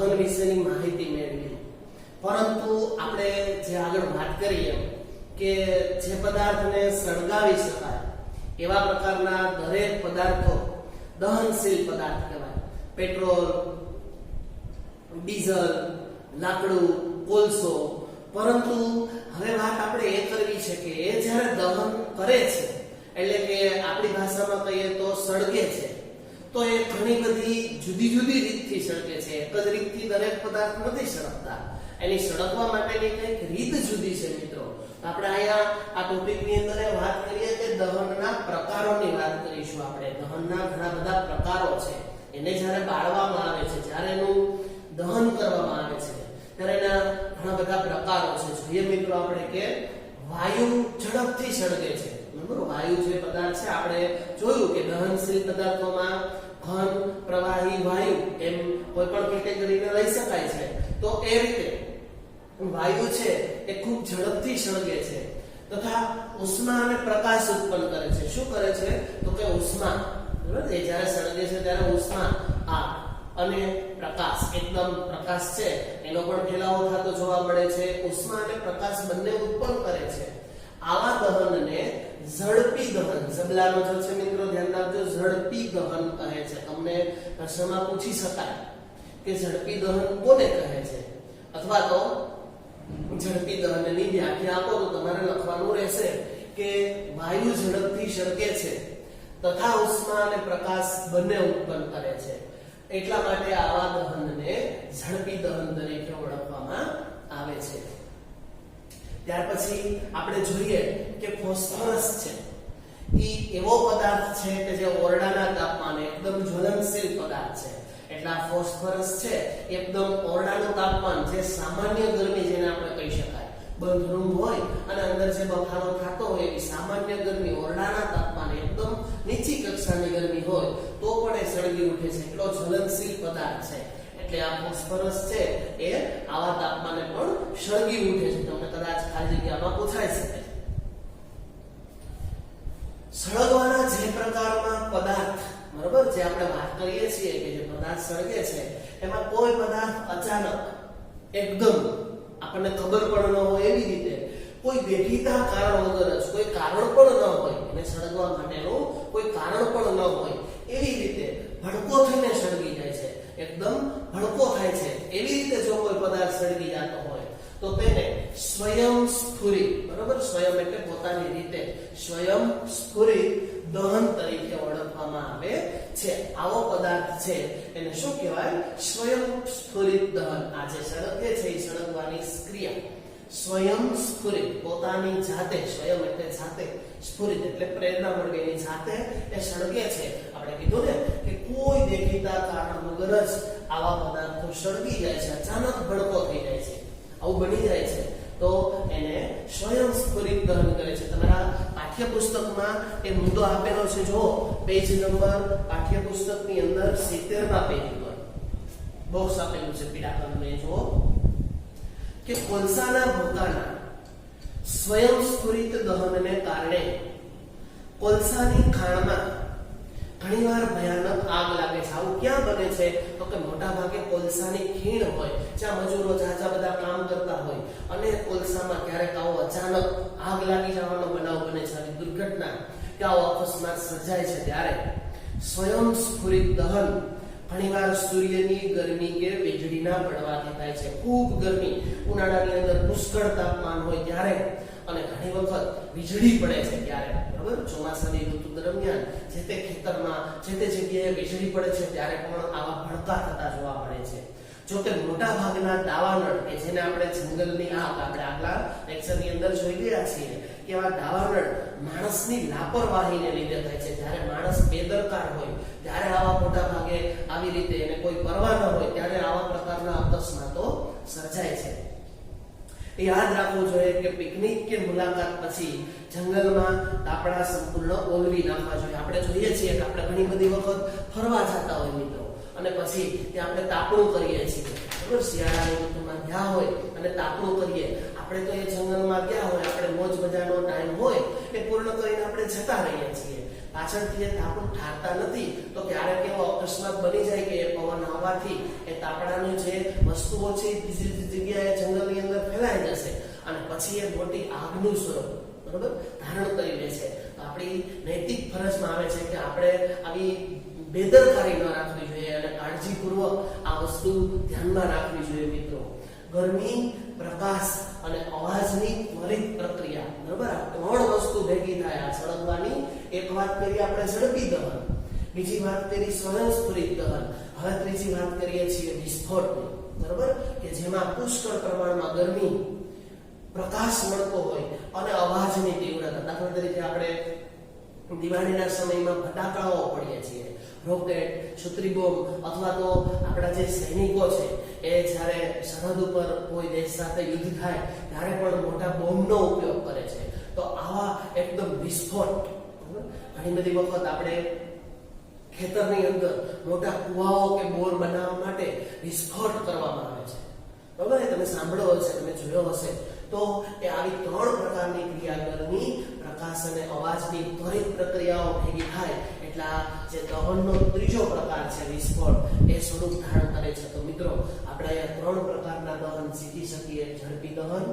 દહન વિશેની માહિતી મેળવી, પરંતુ આપણે જે આગળ વાત કરીએ કે જે પદાર્થને સળગાવી શકાય એવા પ્રકારના દરેક પદાર્થો દહનશીલ પદાર્થ કહેવાય. પેટ્રોલ, ડીઝલ, લાકડું, કોલસો. પરંતુ હવે વાત આપણે એ કરવી છે કે એ જ્યારે દહન કરે છે, એટલે કે આપણી ભાષામાં કહીએ તો સળગે છે, તો એ ઘણી બધી જુદી જુદી રીતથી સળગે છે. એક જ રીતથી દરેક પદાર્થ નથી સળગતા. એની સળગવા માટેની કંઈક રીત જુદી છે મિત્રો. આપણે અહીંયા આ ટોપિકની અંદર વાત કરીએ કે દહનના પ્રકારોની વાત કરીશું. આપણે દહનના ઘણા બધા પ્રકારો છે. એને જ્યારે બાળવામાં આવે છે, જ્યારે એનું દહન કરવામાં આવે છે, ત્યારે એના ઘણા બધા પ્રકારો છે. જોઈએ મિત્રો આપણે કે વાયુ ઝડપથી સળગે છે. બરાબર, વાયુ જે પદાર્થ છે આપણે જોયું કે દહનશીલ પદાર્થોમાં ઘન, પ્રવાહી, વાયુ એમ કોઈ પણ કેટેગરીને લઈ શકાય છે. તો એ રીતે વાયુ છે એ ખૂબ ઝડપથી સળગે છે તથા ઉષ્મા અને પ્રકાશ ઉત્પન્ન કરે છે. શું કરે છે તો કે ઉષ્મા, બરાબર, એ જ્યારે સળગે છે ત્યારે ઉષ્મા આ અને પ્રકાશ, એકદમ પ્રકાશ છે એનો પણ ફેલાવો થતો જોવા મળે છે. ઉષ્મા અને પ્રકાશ બંને ઉત્પન્ન કરે છે. આવા દહનને ઝડપી દહન, શબ્દનો જો છે મિત્રો ધ્યાન રાખજો, ઝડપી દહન કહે છે. તમને પ્રશ્નમાં પૂછી શકાય કે ઝડપી દહન કોને કહે છે, અથવા તો ઝડપી દહનની વ્યાખ્યા આપો તો તમારે લખવાનું રહેશે કે વાયુ ઝડપથી સળગે છે તથા ઉષ્મા અને પ્રકાશ બંને ઉત્પન્ન કરે છે, એટલા માટે આવા દહનને ઝડપી દહન તરીકે ઓળખવામાં આવે છે. ત્યાર પછી આપણે જોઈએ કે ફોસ્ફરસ છે એ એવો પદાર્થ છે કે જે ઓરડાના તાપમાને એકદમ જ્વલનશીલ પદાર્થ છે. એટલે આ ફોસ્ફરસ છે એકદમ ઓરડાનું તાપમાન, જે સામાન્ય ગરમી જેને આપણે કહી શકાય, બંધ રૂમ હોય અને અંદર જે બફારો થતો હોય એવી સામાન્ય ગરમી ઓરડાના તાપમાને એકદમ નીચી કક્ષાની ગરમી હોય તો પણ એ સળગી ઉઠે છે. એટલો જ્વલનશીલ પદાર્થ છે. એટલે આ ફોસ્ફરસ છે એ આવા તાપમાને પણ સળગી ઉઠે છે. તમને કદાચ ખાલી જગ્યામાં પૂછાઈ શકે. સળગવાના જે પ્રકારના પદાર્થ, બરાબર, જે આપણે વાત કરીએ છીએ કે જે પદાર્થ સળગે છે એમાં કોઈ પદાર્થ અચાનક એકદમ આપણને ખબર પણ ન હોય એવી રીતે કોઈ દેખીતા કારણ વગર જ, કોઈ કારણ પણ ન હોય, એને સળગવા માટેનું કોઈ કારણ પણ ન હોય એવી રીતે ભડકો થઈને સળગી જાય છે, એકદમ ભડકો થાય છે. એવી રીતે જો કોઈ પદાર્થ સળગી જતો હોય તો તેને સ્વયંસ્ફુરિત, બરાબર, સ્વયં એટલે પોતાની રીતે, સ્વયંસ્ફુરિત દહન તરીકે ઓળખવામાં આવે છે. આવો પદાર્થ છે એને શું કહેવાય? સ્વયંસ્ફુરિત દહન. આ જે સળગે છે એ સળગવાની ક્રિયા સ્વયંસ્ફુરિત, પોતાની જાતે, સ્વયં એટલે જાતે, સ્ફુરિત એટલે પ્રેરણા મળે એની જાતે એ સળગે છે. આપણે કીધું ને કે કોઈ દેખીતા કારણ વગર જ આવા પદાર્થો સળગી જાય છે, અચાનક ભડકો થઈ જાય છે, આવું બની જાય છે તો એને સ્વયંસ્ફુરિત દહન કરે છે. તમારા પાઠ્યપુસ્તકમાં એ મુદ્દો આપેલો છે, જો પેજ નંબર પાઠ્યપુસ્તકની અંદર 70મા પેજ પર બોક્સ આપેલું છે પીળા કલરનું, જો કે કોલસાના ભૂકાના સ્વયંસ્ફુરિત દહનને કારણે કોલસાની ખાણમાં ઘણીવાર ભયાનક આગ લાગે છે. આવું ક્યાં બને છે તો કે મોટા ભાગે કોલસાની ખીણ હોય, જ્યાં મજૂરો ઝાઝા બધા કામ કરતા હોય અને કોલસામાં ક્યારેક આવો અચાનક આગ લાગી જવાનો બનાવ બને છે, આવી દુર્ઘટના કે આવો અકસ્માત સર્જાય છે, ત્યારે સ્વયંસ્ફુરિત દહન ઘણીવાર સૂર્યની ગરમી કે વીજળીના પડવાથી થાય છે. ખૂબ ગરમી, ઉનાળાની અંદર પુષ્કળ તાપમાન હોય ત્યારે, અને ઘણી વખત વીજળી પડે છે ત્યારે, બરાબર, ચોમાસાની ઋતુ દરમિયાન જે તે ખેતરમાં જે તે જગ્યાએ વીજળી પડે છે ત્યારે પણ આવા ભડકા થતા જોવા મળે છે. જો કે મોટા ભાગના દાવાનળ કે જેને આપણે જંગલની આગ, આપણે આગલા લેક્ચરની અંદર જોઈ ગયા છીએ કે આવા દાવાનળ માણસની લાપરવાહીને લીધે થાય છે. જ્યારે માણસ બેદરકાર હોય ત્યારે આવા મોટા ભાગે આવી રીતે એને કોઈ પરવા ન હોય ત્યારે આવા પ્રકારના અકસ્માતો સર્જાય છે. યાદ રાખવું જોઈએ કે પિકનિક કે મુલાકાત પછી જંગલમાં તાપણા સંપૂર્ણ ઓલવી નાખવા જોઈએ. આપણે જોઈએ છીએ કે આપણે ઘણી બધી વખત ફરવા જતા હોય મિત્રો, અને પછી ત્યાં આપણે તાપણું કરીએ છીએ, બરાબર, શિયાળાની ઋતુમાં ગયા હોય અને તાપણું કરીએ. આપણે તો એ જંગલમાં ગયા હોય, આપણે મોજ મજાનો ટાઈમ હોય એ પૂર્ણ કરીને આપણે જતા રહીએ છીએ. પાછળથી એ તાપણું ઠારતા નથી તો ક્યારેક એવો અકસ્માત બની જાય કે પવન આવવાથી એ તાપણાની જે વસ્તુઓ છે બીજી જગ્યાએ જંગલની અંદર ફેલાઈ જશે અને પછી એ મોટી આગનું સ્વરૂપ બરોબર ધારણ કરી લે છે. તો આપણી નૈતિક ફરજમાં આવે છે કે આપણે આવી બેદરકારી ન રાખવી જોઈએ અને કાળજીપૂર્વક આ વસ્તુ ધ્યાનમાં રાખવી જોઈએ મિત્રો. ગરમી, પ્રકાશ અને અવાજની ત્વરિત પ્રક્રિયા બરોબર આ ત્રણ વસ્તુ ભેગી થાય આ સળગવાની. એક વાત કરી આપણે ઝડપી દહન, બીજી વાત કરી સ્વયંસ્ફુરિત દહન, હવે ત્રીજી વાત કરીએ છીએ વિસ્ફોટની બરોબર કે જેમાં પુષ્કળ પ્રમાણમાં ગરમી, પ્રકાશ મળતો હોય અને અવાજની તીવ્રતા. દાખલા તરીકે આપણે દિવાળીના સમયમાં ફટાકડાઓ ફોડીએ છીએ, રોકેટ, છત્રી બોમ્બ અથવા તો આપણા જે સૈનિકો છે એ જ્યારે સરહદ ઉપર કોઈ દેશ સાથે યુદ્ધ થાય ત્યારે પણ મોટા બોમ્બનો ઉપયોગ કરે છે. તો આવા એકદમ વિસ્ફોટ ઘણી બધી વખત આપણે ખેતરની અંદર મોટા કુવાઓ કે બોર બનાવવા માટે વિસ્ફોટ કરવામાં આવે છે બરાબર. તમે સાંભળ્યો હશે, તમે જોયો હશે. તો એ આવી ત્રણ પ્રકારની ક્રિયા ગરમી, પ્રકાશ અને અવાજની ત્વરિત પ્રક્રિયાઓ ભેગી થાય એટલે જે દહનનો ત્રીજો પ્રકાર છે વિસ્ફોટ એ સ્વરૂપ ધારણ કરે છે. તો મિત્રો આપણે અહીંયા ત્રણ પ્રકારના દહન શીખી શકીએ: ઝડપી દહન,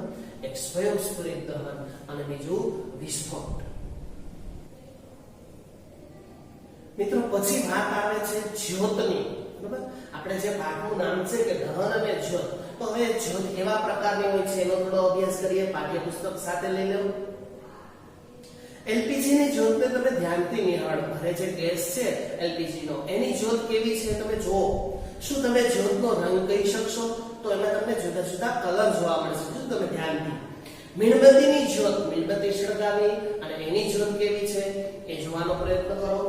એક સ્વયંસ્ફુરિત દહન અને બીજું વિસ્ફોટ. મિત્રો પછી વાત આવે છે જ્યોતની બરાબર. આપણે જે પાઠનું નામ છે કે દહન અને જ્યોત. તો હવે જ્યોત કેવા પ્રકારની હોય છે એનો થોડો અભ્યાસ કરીએ. પાઠ્યપુસ્તક સાથે લઈ લેવું. એલપીજી ની જ્યોતને તમે ધ્યાનથી નિહાળો. ઘરે જે ગેસ છે એલપીજી નો એની જ્યોત કેવી છે તમે જુઓ. શું તમે જ્યોતનો રંગ કહી શકશો? તો એમાં તમને જુદા જુદા કલર જોવા મળશે. જો તમે ધ્યાનથી મીણબત્તીની જ્યોત, મીણબત્તી સળગાવી અને એની જ્યોત કેવી છે એ જોવાનો પ્રયત્ન કરો.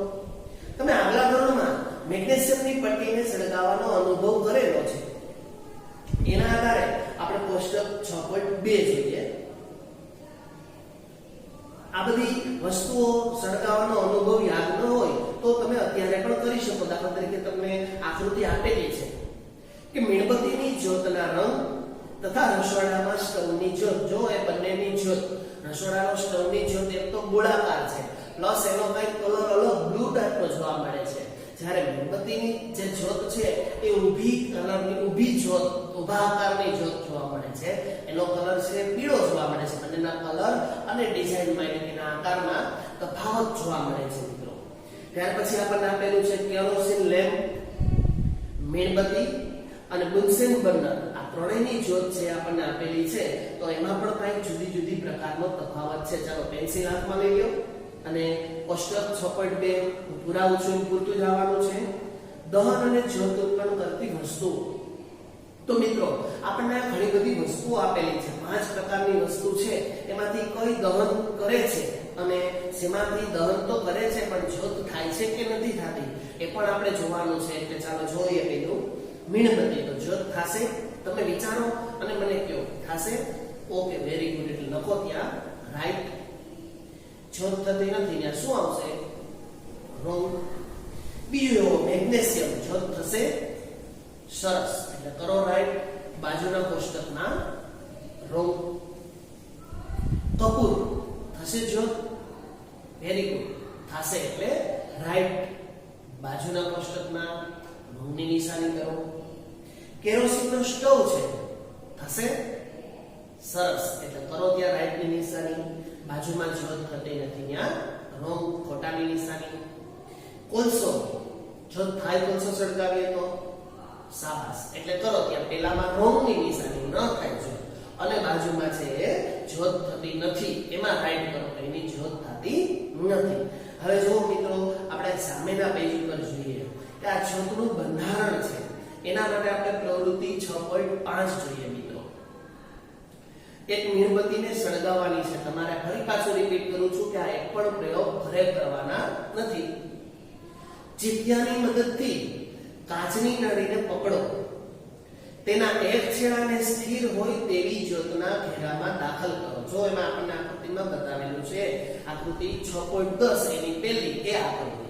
તમે આગલા ધોરણમાં મેગ્નેશિયમની પટ્ટીને સળગાવવાનો અનુભવ કરેલો છે. એના આધારે આપણે કોષ્ટક 6.2 જોઈએ. આ બધી વસ્તુઓ સળગાવવાનો અનુભવ યાદ ન હોય તો તમે અત્યારે પણ કરી શકો. દાખલા તરીકે તમને આકૃતિ આપેલી છે કે મીણબત્તીની જ્યોતના રંગ તથા રસોડામાં સ્ટવની જ્યોત. જો એ બંનેની જ્યોત, રસોડાનો સ્ટવની જ્યોત એક તો ગોળાકાર છે પ્લસ એનો કંઈક કલર અલગ બ્લુ ટાઈપનો જોવા મળે છે. જ્યારે મીણબત્તીની જે જ્યોત છે એ ઊભી કલરની, ઊભી જ્યોત, ઊભા આકારની જ્યોત જોવા મળે છે. એનો કલર છે પીળો જોવા મળે છે. બંનેના કલર અને ડિઝાઇનમાં એટલે કે આકારમાં તફાવત જોવા મળે છે મિત્રો. ત્યાર પછી આપણને આપેલું છે કેરોસીન લેમ્પ, મીણબત્તી અને બુન્સેન બર્નર. આ ત્રણેયની જ્યોત છે આપણને આપેલી છે. તો એમાં પણ કંઈક જુદી જુદી પ્રકારનો તફાવત છે. ચાલો પેન્સિલ હાથમાં લઈ લો અને કોષ્ટક 6.2 પુરાવું છું એમ પૂરતું જ આવવાનું છે. દહન અને જ્યોત ઉત્પન્ન કરતી વસ્તુઓ. તો મિત્રો આપણને ઘણી બધી વસ્તુઓ આપેલી છે. 5 પ્રકારની વસ્તુ છે. એમાંથી કઈ દહન કરે છે અને શેમાંથી દહન તો કરે છે પણ જ્યોત થાય છે કે નથી થતી એ પણ આપણે જોવાનું છે. એટલે ચાલો જોઈએ. પેલું મીણબત્તી. તો જ્યોત થશે? તમે વિચારો અને મને કહો. થશે? Okay, very good. એટલે લખો ત્યાં રાઈટ. જ્યોત થતી નથી ત્યાં શું આવશે? રોંગ. બીજું એવો મેગ્નેશિયમ જ્યોત થશે? સરસ. એટલે કરો રાઈટ. બાજુના કોષ્ટકના રોંગ. કપૂર થશે જ્યોત? Very good. થશે એટલે રાઈટ. બાજુના કોષ્ટકના રોંગની નિશાની કરો. કેરોસીનનો સ્ટવ છે, થશે? સરસ. એટલે કરો ત્યાં રાઈટની નિશાની. બાજુમાં જ્યોત થતી નથી ત્યાં રોંગ, ખોટાની નિશાની. કોલસો જ્યોત થાય, કોલસો સળગાવીએ તો? શાબાશ. એટલે કરો ત્યાં પેલામાં રોંગની નિશાની, ન થાય જ્યોત. અને બાજુમાં છે એ જ્યોત થતી નથી એમાં રાઈટ કરો. એની જ્યોત થતી નથી. હવે જો મિત્રો આપણે સામેના પેજ ઉપર જોઈએ કે આ જ્યોતનું બંધારણ છે. એના માટે આપણે પ્રવૃત્તિ 6.5 જોઈએ મિત્રો. એક મીણબત્તીને સળગાવવાની છે. તમારે ફરી પાછું રિપીટ કરું છું કે આ એક પણ પ્રયોગ ઘરે કરવાના નથી. ચીપિયાની મદદથી કાચની નળીને પકડો. તેના એક છેડાને સ્થિર હોય તેવી જ્યોતના ઘેરામાં દાખલ કરો. જો એમાં આપણને આકૃતિમાં બતાવેલું છે. આકૃતિ 6.10 એની પહેલી એ આકૃતિ.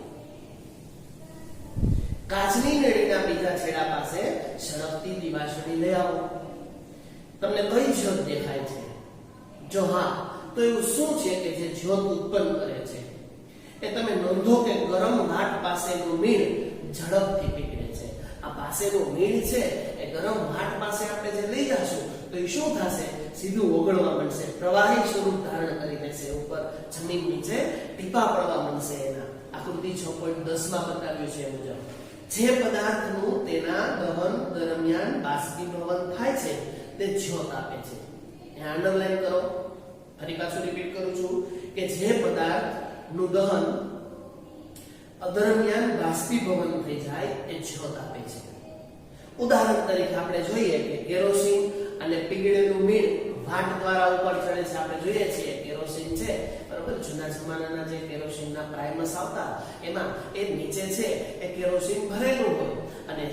કાચની નળીના બીજા છેડા પાસે સળગતી દિવાસળી લઈ આવો. તમને કઈ જ્યોત દેખાય છે? જો હા, તો એવું શું છે કે જે જ્યોત ઉત્પન્ન કરે છે? એ તમે નોંધો કે ગરમ વાટ પાસેનું મીણ ઝડપથી પીગળે છે. આ પાસેનું મીણ છે એ ગરમ વાટ પાસે આપણે જે લઈ જશું તો એ શું થશે? સીધું ઓગળવા માંડશે, પ્રવાહી સ્વરૂપ ધારણ કરી લેશે, ઉપર જમીન નીચે ટીપા પડવા માંડશે. એના આકૃતિ 6.10 માં બતાવ્યું છે એ મુજબ જે પદાર્થનું તેના દહન દરમિયાન બાષ્પીભવન થાય છે તે જ્યોત આપે છે. અહીંયા અંડરલાઈન કરો. ફરી પાછું રિપીટ કરું છું કે જે પદાર્થનું દહન દરમિયાન બાષ્પીભવન થઈ જાય એ જ્યોત આપે છે. ઉદાહરણ તરીકે આપણે જોઈએ કે કેરોસીન અને પીગળેલું મીણ વાટ દ્વારા ઉપર ચડે છે. આપણે જોઈએ છીએ કેરોસીન છે બરોબર, જૂના જમાનાના જે કેરોસીનના પ્રાઇમસ આવતા એમાં એ નીચે છે એ કેરોસીન ભરેલું હોય અને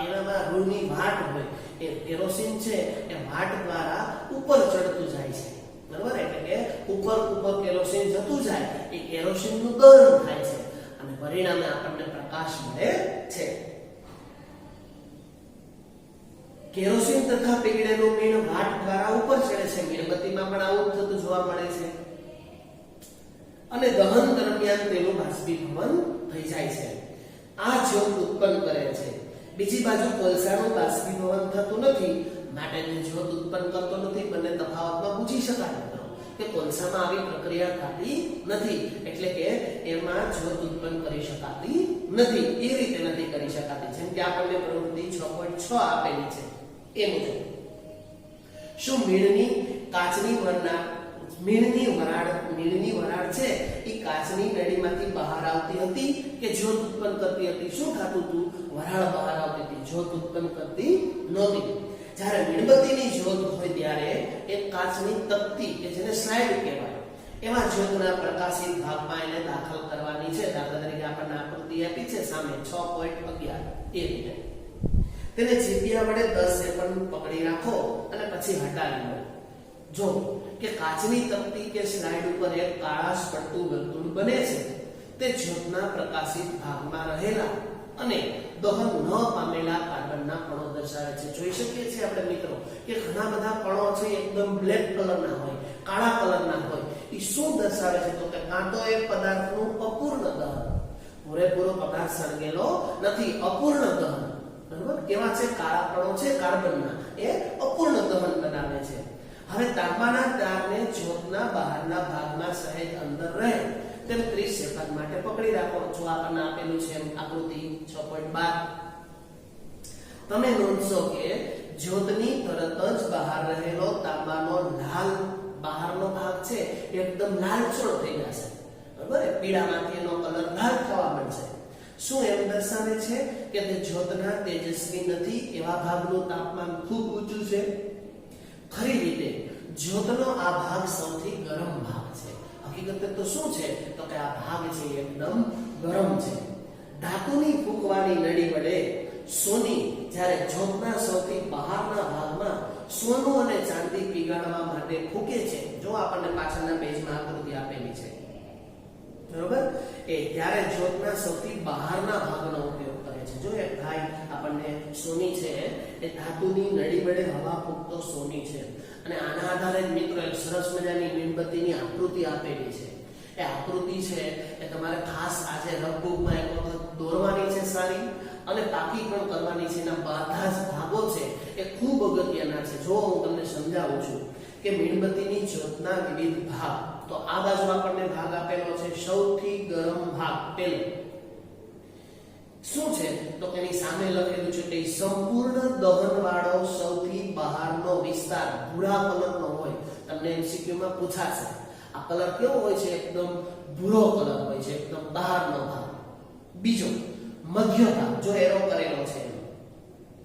એનામાં રૂની વાટ હોય. એ કેરોસીન છે એ વાટ દ્વારા ઉપર ચડતું જાય છે બરોબર, એટલે કે ઉપર કેરોસીન જતું જાય એ કેરોસીનનું દહન થાય છે અને પરિણામે આપણને પ્રકાશ મળે છે. કેરોસીન તથા પીગળેલું મીણ વાટ દ્વારા ઉપર ચડે છે. મીણબત્તીમાં પણ આવું થતું જોવા મળે છે અને દહન દરમિયાન તેનું બાષ્પીભવન થઈ જાય છે. આ જ્યોત ઉત્પન્ન કરે છે. બીજી બાજુ કોલસાનું બાષ્પીભવન થતું નથી માટે તે જ્યોત ઉત્પન્ન કરતો નથી. બંને તફાવતમાં પૂછી શકાય કે કોલસામાં આવી પ્રક્રિયા થતી નથી એટલે કે એમાં જ્યોત ઉત્પન્ન કરી શકાતી નથી. એ રીતે નથી કરી શકાતી જેમ કે આપણને પ્રવૃત્તિ 6.6 આપેલી છે એ મુજબ. શું મીણની વરાળ છે એ કાચની નળીમાંથી બહાર આવતી હતી કે જ્યોત ઉત્પન્ન કરતી હતી? શું થતું હતું? વરાળ બહાર આવતી હતી, જ્યોત ઉત્પન્ન કરતી નહોતી. જ્યારે મીણબત્તીની જ્યોત હોય ત્યારે એક કાચની તકતી કે જેને સ્લાઇડ કહેવાય એમાં જ્યોતના પ્રકાશિત ભાગમાં એને દાખલ કરવાની છે. દાખલા તરીકે આપણને આકૃતિ આપી છે સામે 6.11 એ રીતે તેને ચીપિયા વડે 10 સેકન્ડ પકડી રાખો અને પછી હટાવી લો. જો કે કાચની તકતી કે સ્લાઇડ ઉપર એક કાળાશ પડતું વર્તુળ બને છે. તે જ્યોતના પ્રકાશિત ભાગમાં રહેલા અને દહન ન પામેલા કાર્બનના કણો દર્શાવે છે. જોઈ શકીએ છીએ આપણે મિત્રો કે ઘણા બધા કણો છે એકદમ બ્લેક કલરના હોય, કાળા કલરના હોય. એ શું દર્શાવે છે? તો કે કાં તો એ પદાર્થનું અપૂર્ણ દહન, પૂરેપૂરો પદાર્થ સળગેલો નથી, અપૂર્ણ દહન. બરાબર, કેવા છે? કાળા કણો છે કાર્બનના, એ અપૂર્ણ દહન બનાવે છે. હવે તાંબાના તારને જ્યોતના બહારના ભાગમાં સહેજ અંદર રહે તેમ 30 સેકન્ડ માટે પકડી રાખો. જો આપણને આપેલું છે આકૃતિ 6.12. તમે નોંધશો કે જ્યોતની તરત જ બહાર રહેલો તાંબાનો લાલ બહારનો ભાગ છે એકદમ લાલચોળ થઈ જશે. બરાબર, પીળામાંથી એનો કલર લાલ થવા માંડશે. શું એમ દર્શાવે છે કે તે જ્યોતના તેજસ્વી નથી એવા ભાગનું તાપમાન ખૂબ ઊંચું છે? ખરી રીતે જ્યોતનો આ ભાગ સૌથી ગરમ ભાગ છે. હકીકતે તો શું છે? તો કે આ ભાગ છે એકદમ ગરમ છે. ધાતુની ફૂંકવાની નળી વડે સોની જ્યારે જ્યોતના સૌથી બહારના ભાગમાં સોનું અને ચાંદી પીગાળવા માટે ફૂંકે છે. જો આપણને પાછળના પેજમાં આકૃતિ આપેલી છે બરોબર, એ ત્યારે જ્યોતના સૌથી બહારના ભાગનો ઉપયોગ કરે છે. જો એક ભાઈ આપણને સોની છે એ ધાતુની નળી વડે હવા ફૂંકતો સોની છે અને આના આધારે મિત્રો એક સરસ મજાની મીણબત્તીની આકૃતિ આપેલી છે. એ આકૃતિ છે એ તમારે ખાસ આજે રફબુકમાં એક વખત દોરવાની છે સારી અને પાકી પણ કરવાની છે. એના બધા જ ભાગો છે એ ખૂબ અગત્યના છે. જો હું તમને સમજાવું છું કે મીણબત્તીની જ્યોતના વિવિધ ભાગ, તો આ બાજુ આપણને ભાગ આપેલો છે સૌથી ગરમ ભાગ પેલો. શું છે? તો કે એની સામે લખેલું છે કે સંપૂર્ણ દહન વાળો સૌથી બહારનો વિસ્તાર ભૂરા કલરનો હોય. તમને MCQ માં પૂછાશે આ કલર કેવો હોય છે? એકદમ ભૂરો કલર હોય છે, એકદમ બહારનો ભાગ. બીજો મધ્ય ભાગ, જો એરો કરેલો છે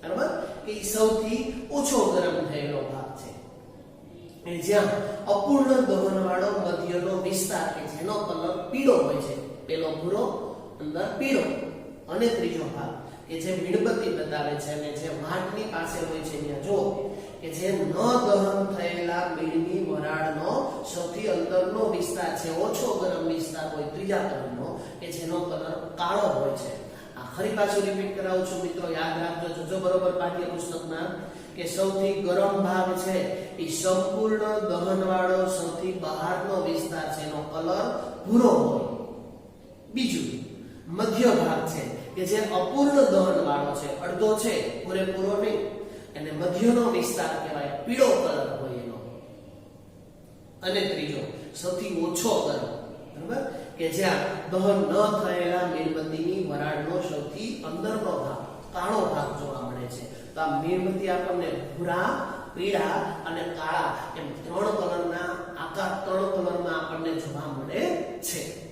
બરાબર, કે સૌથી ઓછો ગરમ થયેલો ભાગ છે. એ જ્યાં અપૂર્ણ દહન વાળો મધ્યનો વિસ્તાર કે જેનો કલર પીળો હોય છે, પેલો ભૂરો અંદર પીળો. અને ત્રીજો ભાગ કે જે મીણબત્તી બતાવે છે અને જે વાટની પાસે હોય છે ત્યાં જો કે જે ન દહન થયેલા મીણની વરાળનો સૌથી અંદરનો વિસ્તાર છે, ઓછો ગરમ વિસ્તાર હોય ત્રીજા કલરનો, કે જેનો કલર કાળો હોય છે. આ ફરી પાછું રિપીટ કરાવું છું મિત્રો, યાદ રાખજો જો બરોબર પાઠ્યપુસ્તકના કે સૌથી ગરમ ભાગ છે એ સંપૂર્ણ દહન વાળો સૌથી બહારનો વિસ્તાર છે, એનો કલર ભૂરો હોય. બીજું મધ્ય ભાગ છે કે જે અપૂર્ણ દહન વાળો છે, અડધો છે, પૂરેપૂરો નહીં, અને મધ્યનો વિસ્તાર કહેવાય, પીળો કલર હોય એનો. અને ત્રીજો સૌથી ઓછો ગરમ, બરાબર, કે જ્યાં દહન ન થયેલા મીણબત્તીની વરાળનો સૌથી અંદરનો ભાગ, કાળો ભાગ જોવા મળે છે. તો આ મીણબત્તી આપણને ભૂરા, પીળા અને કાળા એમ ત્રણ કલરના આપણને જોવા મળે છે.